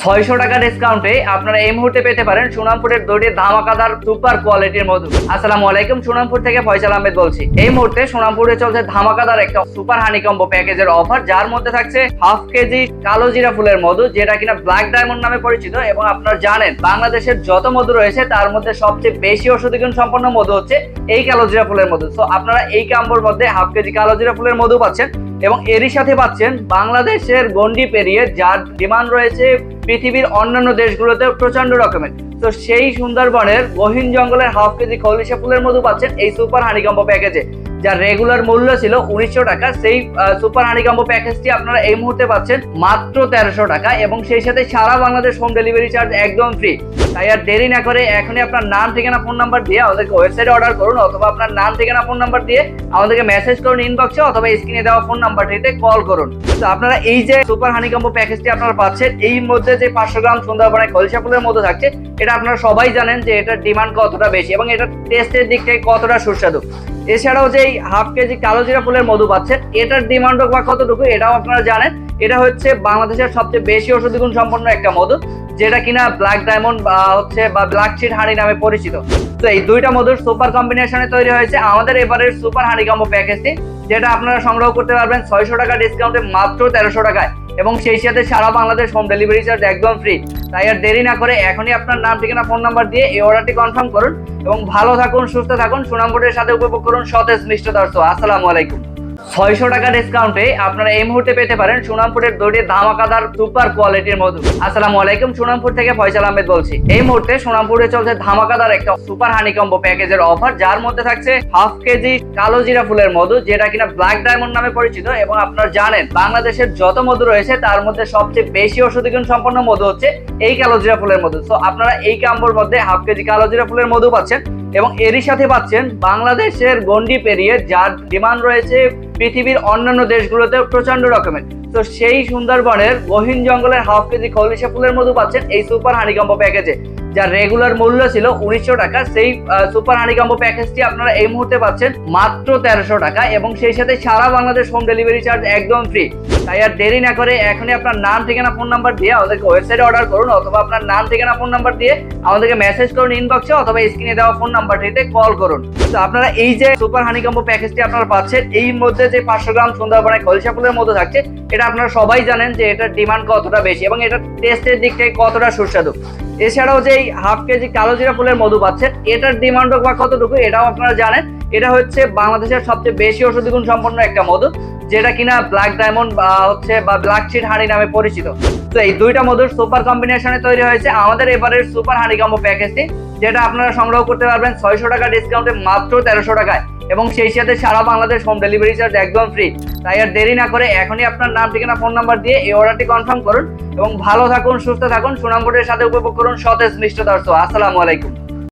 600 টাকা ডিসকাউন্টে আপনারা এই মুহূর্তে পেতে পারেন সুনামপুরের দুটি ধামাকাদার সুপার কোয়ালিটির মধু। আসসালামু আলাইকুম, সুনামপুর থেকে ফয়সাল আহমেদ বলছি। এই মুহূর্তে সুনামপুরে চলছে ধামাকাদার একটা সুপার হানি কম্বো প্যাকেজের অফার, যার মধ্যে থাকছে হাফ কেজি কালো জিরা ফুলের মধু, যেটা কিনা ব্ল্যাক ডায়মন্ড নামে পরিচিত। এবং আপনারা জানেন বাংলাদেশের যত মধু রয়েছে তার মধ্যে সবচেয়ে বেশি ঔষধি গুণ সম্পন্ন মধু হচ্ছে এই কালো জিরা ফুলের মধু। তো আপনারা এই কম্বোর মধ্যে হাফ কেজি কালো জিরা ফুলের মধু পাচ্ছেন এবং এরই সাথে পাচ্ছেন বাংলাদেশের গন্ডি পেরিয়ে যার ডিমান্ড রয়েছে পৃথিবীর অন্যান্য দেশগুলোতে প্রচন্ড রকমের। তো সেই সুন্দরবনের গহীন জঙ্গলের হাফ কেজি খলিশা ফুলের মধু পাচ্ছেন এই সুপার হানি কম্বো প্যাকেজে, যার রেগুলার মূল্য ছিল 1900 টাকা। সেই সুপার হানি কম্বো প্যাকেজটি আপনারা এই মুহূর্তে পাচ্ছেন মাত্র 1300 টাকা এবং সেই সাথে সারা বাংলাদেশ হোম ডেলিভারি চার্জ একদম ফ্রি। তাই আর দেরি না করে এখনই আপনার নাম, ঠিকানা, ফোন নাম্বার দিয়ে আমাদেরকে ওয়েবসাইটে অর্ডার করুন, অথবা আপনার নাম, ঠিকানা, ফোন নাম্বার দিয়ে আমাদেরকে মেসেজ করুন ইনবক্সে, অথবা স্ক্রিনে দেওয়া ফোন নাম্বারটিতে কল করুন। তো আপনারা এই যে সুপার হানি কম্বো প্যাকেজটি আপনারা পাচ্ছেন, এই মধ্যে যে 500 গ্রাম সুন্দরবনের খলিশা ফুলের মধু থাকছে, এটা আপনারা সবাই জানেন যে এটার ডিমান্ড কতটা বেশি এবং এটা টেস্টের দিক থেকে কতটা সুস্বাদু। এছাড়াও যে হাফ কেজি কালো জিরা ফুলের মধু পাচ্ছেন, এটার ডিমান্ড বা কতটুকু এটাও আপনারা জানেন। এটা হচ্ছে বাংলাদেশের সবচেয়ে বেশি ঔষধি গুণ সম্পন্ন একটা মধু, যেটা কিনা ব্ল্যাক ডায়মন্ড বা ব্ল্যাক শিট হানি নামে পরিচিত। তো এই দুইটা মধুর সুপার কম্বিনেশনে তৈরি হয়েছে আমাদের এবারের সুপার হানি কম্বো প্যাকেজটি, যেটা আপনারা সংগ্রহ করতে পারবেন 600 টাকা ডিসকাউন্টে মাত্র 1300 টাকায় এবং সেই সাথে সারা বাংলাদেশ হোম ডেলিভারি চার্জ একদম ফ্রি। তাই আর দেরি না করে এখনই আপনার নাম, ঠিকানা, ফোন নাম্বার দিয়ে এই অর্ডারটি কনফার্ম করুন এবং ভালো থাকুন, সুস্থ থাকুন, সুনামপুরের সাথে উপভোগ করুন সতেজ মিষ্টতার ছোঁয়া। আসসালামু আলাইকুম। 600 টাকা ডিসকাউন্টে আপনারা এই মুহূর্তে পেতে পারেন সুনামপুরের দুটি ধামাকাদার সুপার কোয়ালিটির মধু। আসসালামু আলাইকুম, সুনামপুর থেকে ফয়সাল আহমেদ বলছি। এই মুহূর্তে সুনামপুরে চলছে ধামাকাদার একটা সুপার হানি কম্বো প্যাকেজের অফার, যার মধ্যে থাকছে হাফ কেজি কালো জিরা ফুলের মধু, যেটা কিনা ব্ল্যাক ডায়মন্ড নামে পরিচিত। এবং আপনারা জানেন বাংলাদেশের যত মধু রয়েছে তার মধ্যে সবচেয়ে বেশি ঔষধি গুণ সম্পন্ন মধু হচ্ছে এই কালো জিরা ফুলের মধু। তো আপনারা এই কম্বোর মধ্যে হাফ কেজি কালো জিরা ফুলের মধু পাচ্ছেন এবং এরই সাথে পাচ্ছেন বাংলাদেশের গন্ডি পেরিয়ে যার ডিমান্ড রয়েছে পৃথিবীর অন্যান্য দেশগুলোতে প্রচন্ড রকমের। তো সেই সুন্দরবনের গহীন জঙ্গলের হাফ কেজি খলিশা ফুলের মধু পাচ্ছেন এই সুপার হানি কম্বো প্যাকেজে, যার রেগুলার মূল্য ছিল 1900 টাকা। সেই সুপার হানি কম্বো প্যাকেজটি আপনারা এই মুহূর্তে পাচ্ছেন মাত্র 1300 টাকা এবং সেই সাথে সারা বাংলাদেশ হোম ডেলিভারি চার্জ একদম ফ্রি। তাই আর দেরি না করে এখনই আপনার নাম, ঠিকানা, ফোন নাম্বার দিয়ে আমাদেরকে ওয়েবসাইটে অর্ডার করুন, অথবা আপনার নাম, ঠিকানা, ফোন নাম্বার দিয়ে আমাদেরকে মেসেজ করুন ইনবক্সে, অথবা স্ক্রিনে দেওয়া ফোন নাম্বারটিতে কল করুন। তো আপনারা এই যে সুপার হানি কম্বো প্যাকেজটি আপনারা পাচ্ছেন, এই মধ্যে যে 500 গ্রাম সুন্দরবনের খলিশা ফুলের মধু থাকছে, এটা আপনারা সবাই জানেন যে এটার ডিমান্ড কতটা বেশি এবং এটা টেস্টের দিক থেকে কতটা সুস্বাদু। এছাড়াও যে হাফ কেজি কালো জিরা ফুলের মধু পাচ্ছেন, এটার ডিমান্ড বা কতটুকু এটাও আপনারা জানেন। এটা হচ্ছে বাংলাদেশের সবচেয়ে বেশি ঔষধি গুণ সম্পন্ন একটা মধু, যেটা কিনা ব্ল্যাক ডায়মন্ড বা ব্ল্যাক শিট হানি নামে পরিচিত। তো এই দুইটা মধুর সুপার কম্বিনেশনে তৈরি হয়েছে আমাদের এবারের সুপার হানি কম্বো প্যাকেজটি, যেটা আপনারা সংগ্রহ করতে পারবেন 600 টাকা ডিসকাউন্টে মাত্র 1300 টাকায় এবং সেই সাথে সারা বাংলাদেশ হোম ডেলিভারি চার্জ একদম ফ্রি। তাই আর দেরি না করে এখনই আপনার নাম, ঠিকানা, ফোন নাম্বার দিয়ে এই অর্ডারটি কনফার্ম করুন এবং ভালো থাকুন, সুস্থ থাকুন, সুনামপুরের সাথে উপভোগ করুন সতেজ মিষ্টতার ছোঁয়া। আসসালামু আলাইকুম।